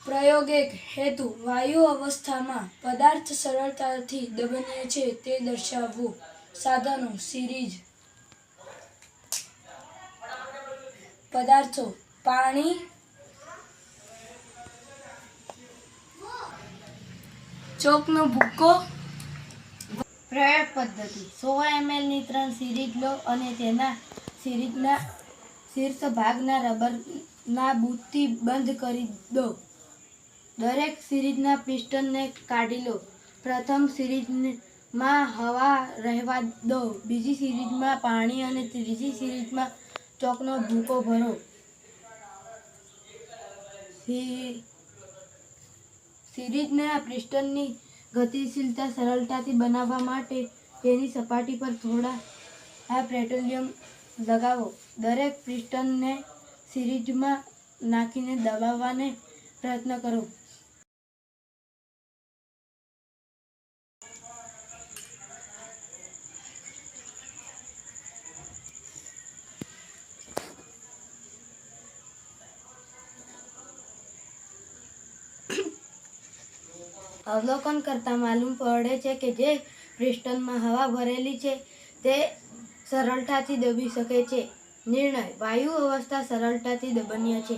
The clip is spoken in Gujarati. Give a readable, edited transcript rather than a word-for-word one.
પ્રયોગ 1 હેતુ વાયુ અવસ્થામાં પદાર્થ સરળતાથી દબનીય છે તે દર્શાવવું. સાધનો સિરીઝ પદાર્થો પાણી, ચોકનો ભૂક્કો. પ્રયોગ પદ્ધતિ 100 ml ની 3 સિરીઝ લો અને તેના સિરીઝના શીર્ષ ભાગના રબરના બૂટથી બંધ કરી દો. દરેક સિરીઝના પિસ્ટનને કાઢી લો. પ્રથમ સિરીઝમાં હવા રહેવા દો, બીજી સિરીઝમાં પાણી અને ત્રીજી સિરીઝમાં ચોકનો ભૂકો ભરો. સિરીઝના પિસ્ટનની ગતિશીલતા સરળતાથી બનાવવા માટે તેની સપાટી પર થોડા પેટ્રોલિયમ લગાવો. દરેક પિસ્ટનને સિરીઝમાં નાખીને દબાવવાનો પ્રયત્ન કરો. અવલોકન કરતાં માલુમ પડે છે કે જે પિસ્ટનમાં હવા ભરેલી છે તે સરળતાથી દબી શકે છે. નિર્ણય: વાયુ અવસ્થા સરળતાથી દબનીય છે.